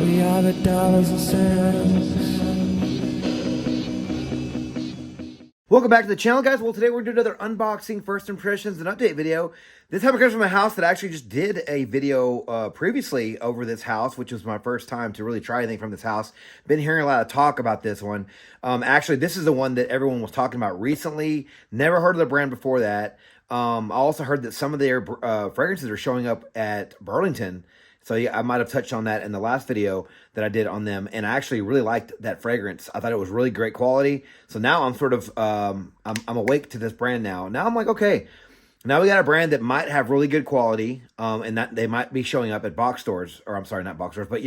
We are the dollars and cents. Welcome back to the channel, guys. Well, today we're going to do another unboxing, first impressions, and update video. This time it comes from a house that I actually just did a video previously over this house, which was my first time to really try anything from this house. Been hearing a lot of talk about this one. Actually, this is the one that everyone was talking about recently. Never heard of the brand before that. I also heard that some of their fragrances are showing up at Burlington. So yeah, I might have touched on that in the last video that I did on them, and I actually really liked that fragrance. I thought it was really great quality. So now I'm sort of I'm awake to this brand now. Now I'm like, okay, now we got a brand that might have really good quality, and that they might be showing up at box stores, or I'm sorry, not box stores, but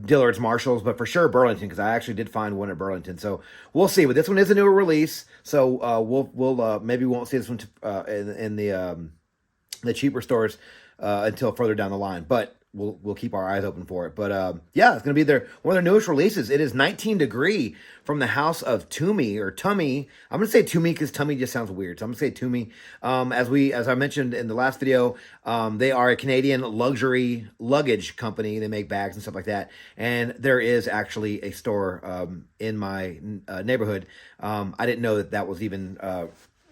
Dillard's, Marshalls, but for sure Burlington, because I actually did find one at Burlington. So we'll see. But this one is a newer release, so we'll maybe we won't see this one in the cheaper stores until further down the line, but we'll keep our eyes open for it. But yeah, it's gonna be one of their newest releases. It is 19 Degree from the house of Tumi or Tumi. I'm gonna say Tumi because Tumi just sounds weird, so I'm gonna say Tumi. As I mentioned in the last video, they are a Canadian luxury luggage company. They make bags and stuff like that, and there is actually a store in my neighborhood. I didn't know that was even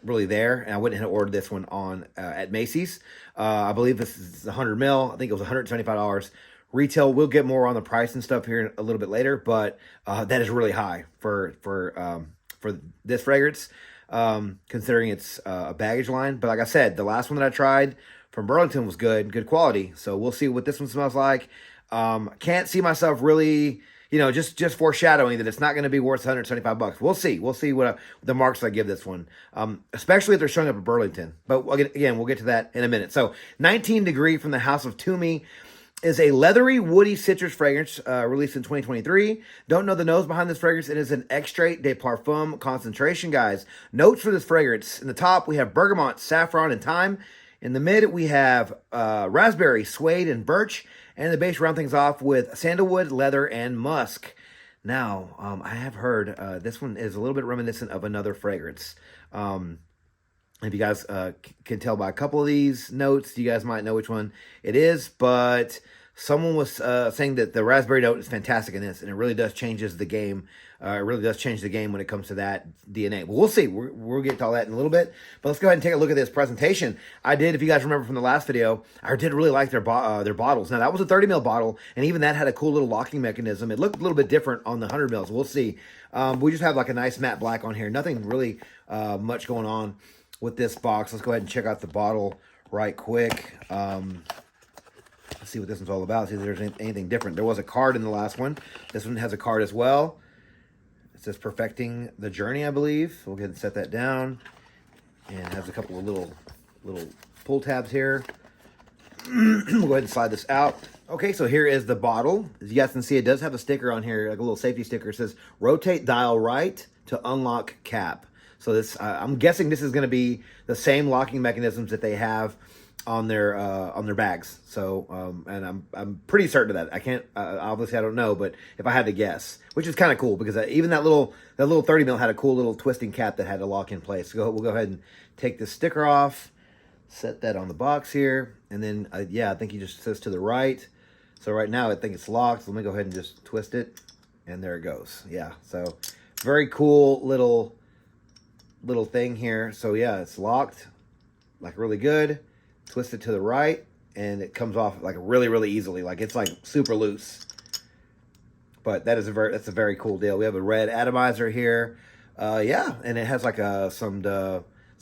really there, and I went ahead and ordered this one on at Macy's. I believe this is 100 mil. I think it was $175 retail. We'll get more on the price and stuff here a little bit later, but that is really high for this fragrance, considering it's a baggage line. But like I said, the last one that I tried from Burlington was good quality. So we'll see what this one smells like. Can't see myself really, just foreshadowing that it's not going to be worth $175. We'll see. We'll see what the marks I give this one, especially if they're showing up at Burlington. But again, we'll get to that in a minute. So 19 Degree from the house of Tumi is a leathery, woody citrus fragrance released in 2023. Don't know the nose behind this fragrance. It is an extrait de parfum concentration, guys. Notes for this fragrance. In the top, we have bergamot, saffron, and thyme. In the mid, we have raspberry, suede, and birch. And the base round things off with sandalwood, leather, and musk. Now, I have heard this one is a little bit reminiscent of another fragrance. If you guys can tell by a couple of these notes, you guys might know which one it is. But someone was saying that the raspberry note is fantastic in this, and it really does changes the game. It really does change the game when it comes to that DNA. But we'll see. We'll get to all that in a little bit. But let's go ahead and take a look at this presentation. I did, if you guys remember from the last video, I did really like their bottles. Now, that was a 30 ml bottle, and even that had a cool little locking mechanism. It looked a little bit different on the 100 mils. We'll see. We just have like a nice matte black on here. Nothing really much going on with this box. Let's go ahead and check out the bottle right quick. Let's see what this one's all about. See if there's anything different. There was a card in the last one. This one has a card as well. It says Perfecting the Journey, I believe. We'll go ahead and set that down. And it has a couple of little pull tabs here. We'll go ahead and slide this out. Okay, so here is the bottle. As you guys can see, it does have a sticker on here, like a little safety sticker. It says, rotate dial right to unlock cap. So this, I'm guessing this is going to be the same locking mechanisms that they have on their bags. So, and I'm pretty certain of that. I can't, obviously I don't know, but if I had to guess, which is kind of cool because even that little 30 mil had a cool little twisting cap that had a lock in place. So we'll go ahead and take the sticker off, set that on the box here. And then, yeah, I think he just says to the right. So right now I think it's locked. So let me go ahead and just twist it. And there it goes. Yeah. So very cool little thing here. So yeah, it's locked like really good. Twist it to the right, and it comes off like really easily. Like it's like super loose. But that's a very cool deal. We have a red atomizer here. Yeah, and it has like some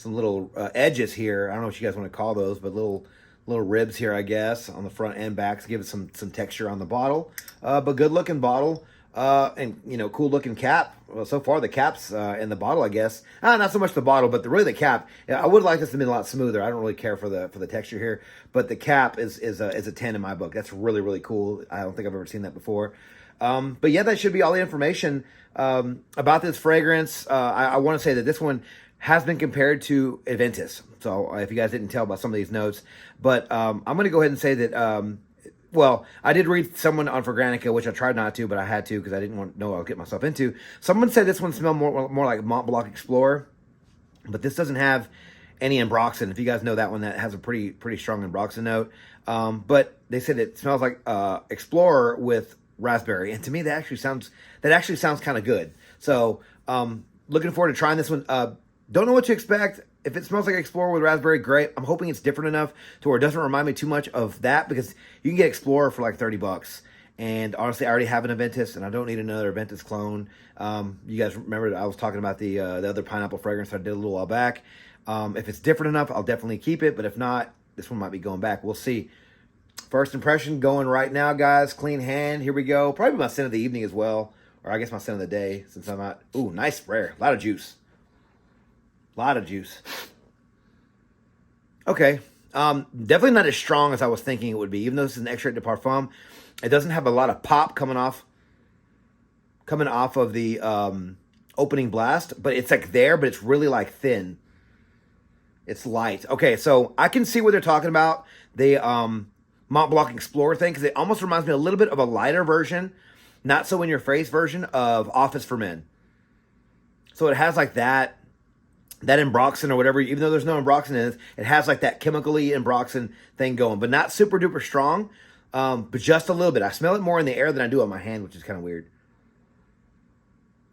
little edges here. I don't know what you guys want to call those, but little ribs here, I guess, on the front and back to give it some texture on the bottle. But good looking bottle. And cool looking cap. Well, so far the cap's in the bottle, I guess. Not so much the bottle, but really the cap. I would like this to be a lot smoother. I don't really care for the texture here, but the cap is a 10 in my book. That's really cool. I don't think I've ever seen that before. But yeah, that should be all the information about this fragrance. I want to say that this one has been compared to Aventus. So if you guys didn't tell by some of these notes, but I'm going to go ahead and say that. Well, I did read someone on Fragrantica, which I tried not to, but I had to because I didn't want to know what I would get myself into. Someone said this one smelled more like Mont Blanc Explorer, but this doesn't have any ambroxan. If you guys know that one, that has a pretty strong ambroxan note. But they said it smells like Explorer with raspberry, and to me that actually sounds kind of good. So looking forward to trying this one. Don't know what to expect. If it smells like Explorer with raspberry, great. I'm hoping it's different enough to where it doesn't remind me too much of that, because you can get Explorer for like $30. And honestly, I already have an Aventus, and I don't need another Aventus clone. You guys remember I was talking about the other pineapple fragrance I did a little while back. If it's different enough, I'll definitely keep it. But if not, this one might be going back. We'll see. First impression going right now, guys. Clean hand. Here we go. Probably my scent of the evening as well. Or I guess my scent of the day, since I'm not... Ooh, nice sprayer. A lot of juice. A lot of juice. Okay. Definitely not as strong as I was thinking it would be. Even though this is an extrait de parfum, it doesn't have a lot of pop coming off of the opening blast. But it's like there, but it's really like thin. It's light. Okay, so I can see what they're talking about. The Mont Blanc Explorer thing, because it almost reminds me a little bit of a lighter version, not so in your face version of Office for Men. So it has like that Ambroxan or whatever, even though there's no Ambroxan in it, it has like that chemically Ambroxan thing going, but not super duper strong, but just a little bit. I smell it more in the air than I do on my hand, which is kind of weird.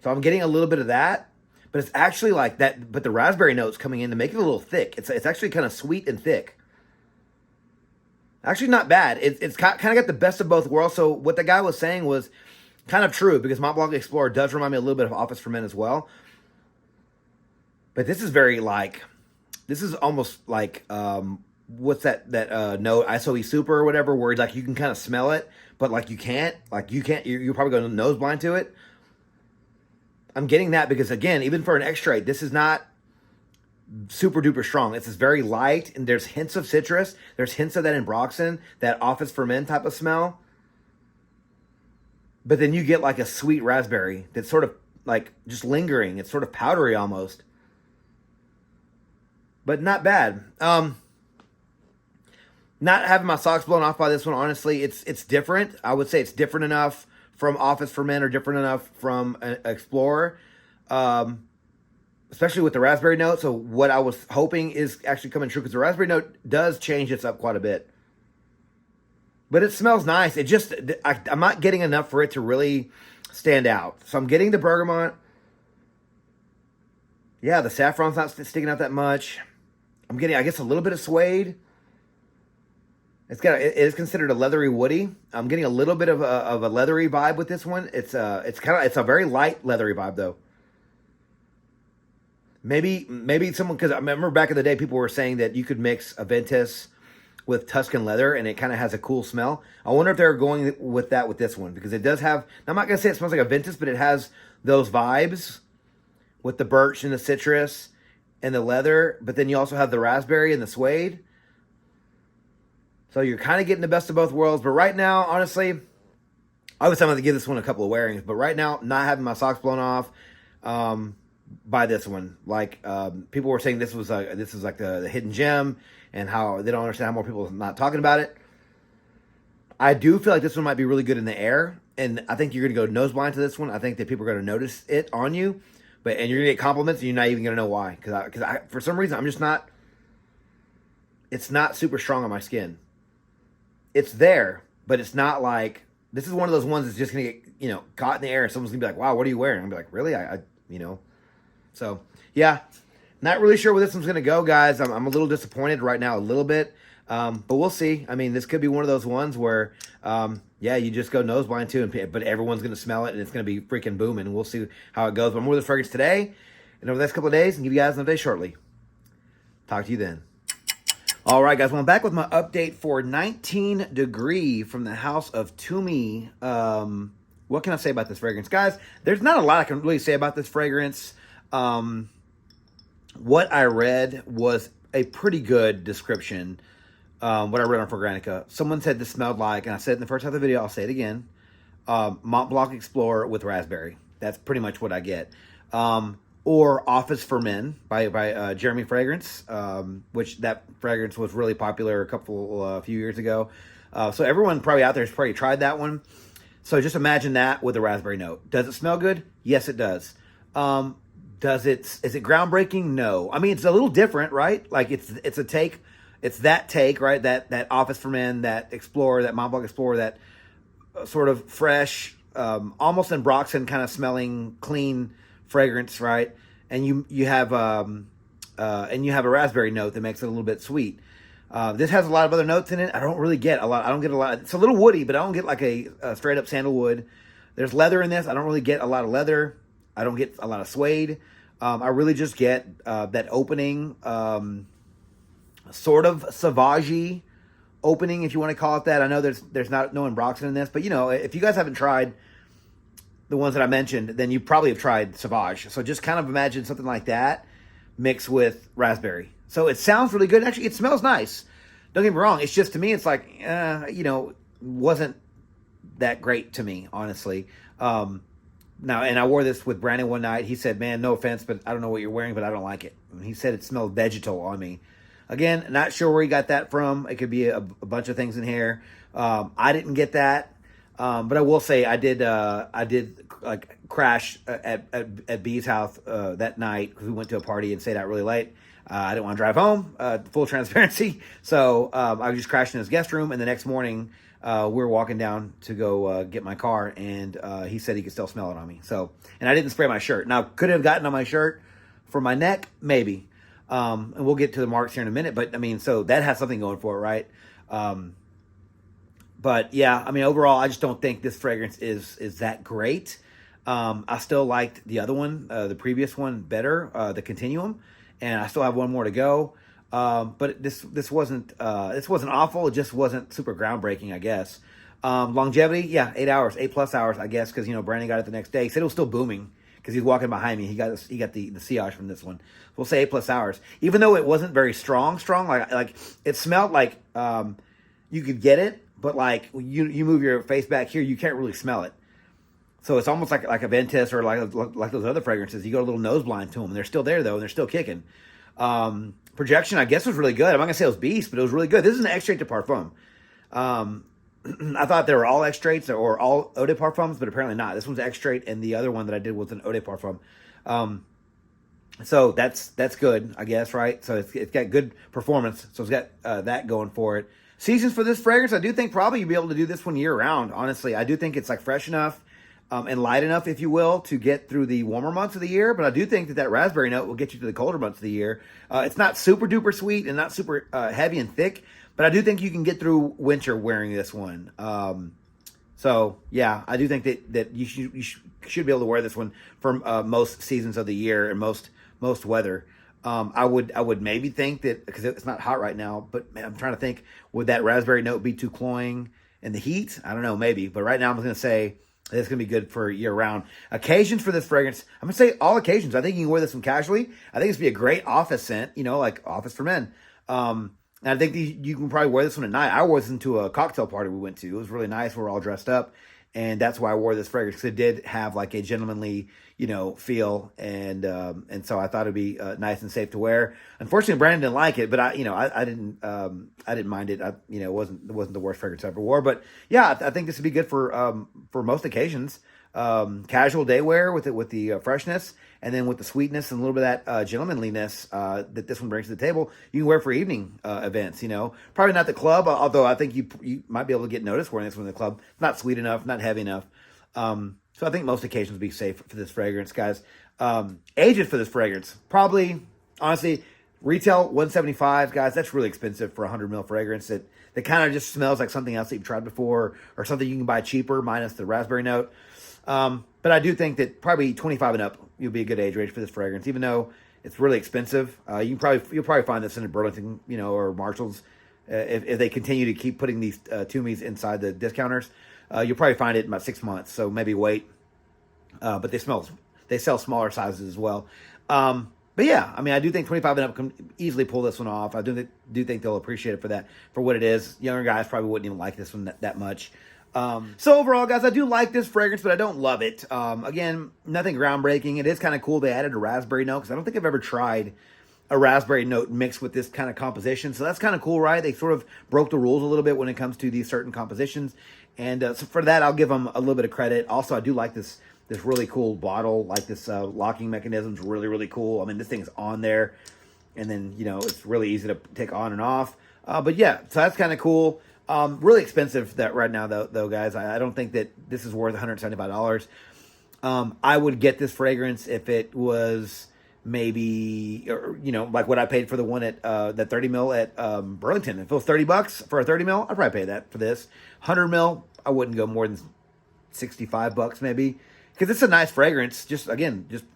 So I'm getting a little bit of that, but it's actually like that, but the raspberry notes coming in to make it a little thick. It's actually kind of sweet and thick. Actually not bad. It's kind of got the best of both worlds. So what the guy was saying was kind of true, because Mont Blanc Explorer does remind me a little bit of Office for Men as well. But this is very like, this is almost like, what's that note, ISOE Super or whatever, where like you can kind of smell it, but like you can't, you're probably going nose blind to it. I'm getting that because, again, even for an extrait, this is not super duper strong. It's just very light, and there's hints of citrus. There's hints of that Ambroxan, that Office for Men type of smell. But then you get like a sweet raspberry that's sort of like just lingering. It's sort of powdery almost. But not bad. Not having my socks blown off by this one, honestly, it's different. I would say it's different enough from Office for Men or different enough from Explorer. Especially with the raspberry note. So what I was hoping is actually coming true, because the raspberry note does change this up quite a bit. But it smells nice. It just, I'm not getting enough for it to really stand out. So I'm getting the bergamot. Yeah, the saffron's not sticking out that much. I'm getting, I guess, a little bit of suede. It is considered a leathery woody. I'm getting a little bit of a leathery vibe with this one. It's a very light leathery vibe though. Maybe someone, because I remember back in the day people were saying that you could mix Aventus with Tuscan leather and it kind of has a cool smell. I wonder if they're going with that with this one, because it does have, I'm not going to say it smells like Aventus, but it has those vibes with the birch and the citrus and the leather, but then you also have the raspberry and the suede. So you're kind of getting the best of both worlds. But right now, honestly, I was going to give this one a couple of wearings, but right now, not having my socks blown off by this one. Like people were saying this was like the hidden gem, and how they don't understand how more people are not talking about it. I do feel like this one might be really good in the air, and I think you're going to go nose blind to this one. I think that people are going to notice it on you, and you're going to get compliments, and you're not even going to know why. Because I, for some reason, I'm just not. It's not super strong on my skin. It's there, but it's not like, this is one of those ones that's just going to get, caught in the air. And someone's going to be like, wow, what are you wearing? I'm going to be like, really? So, yeah, not really sure where this one's going to go, guys. I'm a little disappointed right now, a little bit. But we'll see. I mean, this could be one of those ones where, you just go nose blind too, but everyone's going to smell it, and it's going to be freaking booming. And we'll see how it goes. But I'm more with the fragrance today and over the next couple of days, and give you guys an update shortly. Talk to you then. All right, guys, well, I'm back with my update for 19 Degree from the house of Tumi. What can I say about this fragrance? Guys, there's not a lot I can really say about this fragrance. What I read was a pretty good description, what I read on Fragrantica. Someone said this smelled like, and I said it in the first half of the video, I'll say it again, Mont Blanc Explorer with raspberry. That's pretty much what I get. Or Office for Men by Jeremy Fragrance, which that fragrance was really popular a few years ago. So everyone probably out there has probably tried that one. So just imagine that with a raspberry note. Does it smell good? Yes, it does. Is it groundbreaking? No. I mean, it's a little different, right? Like it's a take. it's that take, right? That Office for Men, that Explorer, that Montblanc Explorer, that sort of fresh, almost Ambroxan kind of smelling, clean fragrance, right? And you have a raspberry note that makes it a little bit sweet. This has a lot of other notes in it. I don't really get a lot. I don't get a lot. It's a little woody, but I don't get like a straight up sandalwood. There's leather in this. I don't really get a lot of leather. I don't get a lot of suede. I really just get that opening, sort of sauvage opening, if you want to call it that. I know there's not no Ambroxan in this, but if you guys haven't tried the ones that I mentioned, then you probably have tried sauvage. So just kind of imagine something like that mixed with raspberry. So it sounds really good. Actually, it smells nice. Don't get me wrong. It's just, to me, it's like, wasn't that great to me, honestly. Now, and I wore this with Brandon one night. He said, man, no offense, but I don't know what you're wearing, but I don't like it. And he said it smelled vegetal on me. Again, not sure where he got that from. It could be a bunch of things in here. I didn't get that. But I will say I did like crash at B's house that night because we went to a party and stayed out really late. I didn't want to drive home, full transparency. So I was just crashing in his guest room, and the next morning we were walking down to go get my car, and he said he could still smell it on me. So, and I didn't spray my shirt. Now, could it have gotten on my shirt for my neck? Maybe. And we'll get to the marks here in a minute. But, I mean, so that has something going for it, right? But, yeah, I mean, overall, I just don't think this fragrance is that great. I still liked the other one, the previous one, better, the Continuum. And I still have one more to go. But this wasn't awful. It just wasn't super groundbreaking, I guess. Longevity, yeah, 8 hours, 8+ hours, I guess, because Brandon got it the next day. He said it was still booming because he's walking behind me. He got the sillage from this one. We'll say 8+ hours, even though it wasn't very strong. Like it smelled like you could get it, but like you move your face back here, you can't really smell it. So it's almost like a Ventus or like those other fragrances. You go a little nose blind to them. They're still there, though, and they're still kicking. Projection, I guess, was really good. I'm not going to say it was beast, but it was really good. This is an extrait de parfum. I thought they were all extraits or all eau de parfums, but apparently not. This one's extrait, and the other one that I did was an eau de parfum. So that's good, I guess, right? So it's got good performance. So it's got that going for it. Seasons for this fragrance, I do think probably you'll be able to do this one year round, honestly. I do think it's like fresh enough and light enough, if you will, to get through the warmer months of the year. But I do think that raspberry note will get you to the colder months of the year. It's not super duper sweet and not super heavy and thick, but I do think you can get through winter wearing this one. So yeah, I do think that you should be able to wear this one for most seasons of the year and most weather. I would maybe think that, because it's not hot right now, but man, I'm trying to think, would that raspberry note be too cloying in the heat? I don't know, maybe. But right now I'm going to say it's going to be good for year round. Occasions for this fragrance, I'm going to say all occasions. I think you can wear this one casually. I think it's going to be a great office scent, like Office for Men. And I think you can probably wear this one at night. I wore this into a cocktail party we went to. It was really nice. We were all dressed up. And that's why I wore this fragrance, because it did have like a gentlemanly, feel, and so I thought it'd be nice and safe to wear. Unfortunately, Brandon didn't like it, but I didn't mind it. It wasn't the worst fragrance I ever wore. But yeah, I think this would be good for most occasions. Casual day wear with the freshness, and then with the sweetness and a little bit of that gentlemanliness that this one brings to the table. You can wear for evening events. Probably not the club, although I think you might be able to get noticed wearing this one in the club. It's not sweet enough, not heavy enough. So I think most occasions would be safe for this fragrance, guys. Ages for this fragrance, probably, honestly, retail $175, guys. That's really expensive for a 100 ml fragrance that kind of just smells like something else that you've tried before, or something you can buy cheaper minus the raspberry note. But I do think that probably 25 and up, you'll be a good age range for this fragrance, even though it's really expensive. You'll probably find this in a Burlington, or Marshalls, if they continue to keep putting these Tumis inside the discounters. You'll probably find it in about 6 months, so maybe wait. But they sell smaller sizes as well. But yeah, I mean, I do think 25 and up can easily pull this one off. I do think they'll appreciate it for what it is. Younger guys probably wouldn't even like this one that much. So overall, guys, I do like this fragrance, but I don't love it. Again, nothing groundbreaking. It is kind of cool they added a raspberry note, because I don't think I've ever tried a raspberry note mixed with this kind of composition. So that's kind of cool, right? They sort of broke the rules a little bit when it comes to these certain compositions. And so for that, I'll give them a little bit of credit. Also, I do like this really cool bottle, like this locking mechanism is really, really cool. I mean, this thing's on there, and then, it's really easy to take on and off. But yeah, so that's kind of cool. Really expensive that right now though, guys. I don't think that this is worth $175. I would get this fragrance if it was maybe, or, like what I paid for the one at that 30 mil at Burlington. If it was $30 for a 30 mil, I'd probably pay that for this. 100 mil, I wouldn't go more than $65 maybe, because it's a nice fragrance. Just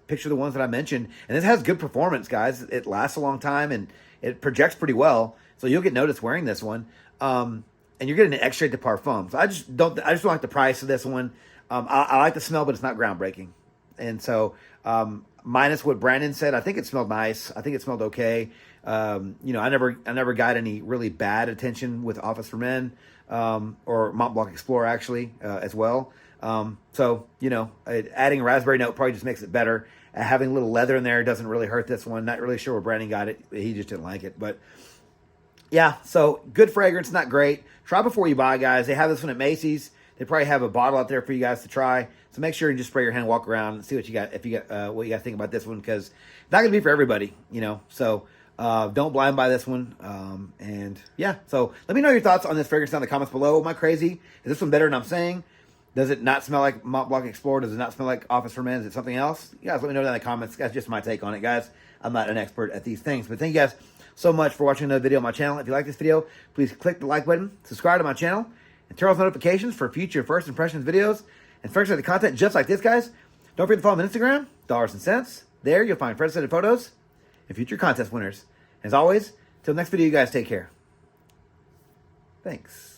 picture the ones that I mentioned, and this has good performance, guys. It lasts a long time and it projects pretty well, so you'll get noticed wearing this one. And you're getting an extrait de parfum. So I just don't like the price of this one. I like the smell, but it's not groundbreaking. And so, minus what Brandon said, I think it smelled nice. I think it smelled okay. I never got any really bad attention with Office for Men, or Mont Blanc Explorer actually, as well. So, adding a raspberry note probably just makes it better. Having a little leather in there doesn't really hurt this one. Not really sure where Brandon got it. He just didn't like it, but yeah, so good fragrance, not great. Try before you buy, guys. They have this one at Macy's. They probably have a bottle out there for you guys to try. So make sure you just spray your hand, walk around, and see what you got. If you got what you guys think about this one, because it's not gonna be for everybody, So don't blind buy this one. And yeah, so let me know your thoughts on this fragrance down in the comments below. Am I crazy? Is this one better than I'm saying? Does it not smell like Mont Blanc Explorer? Does it not smell like Office for Men? Is it something else? You guys let me know down in the comments. That's just my take on it, guys. I'm not an expert at these things, but thank you guys so much for watching another video on my channel. If you like this video, please click the like button, subscribe to my channel, and turn on notifications for future first impressions videos and first the content just like this, guys. Don't forget to follow me on Instagram, Dollars and Cents. There you'll find first-edited photos and future contest winners. As always, till next video, you guys take care. Thanks.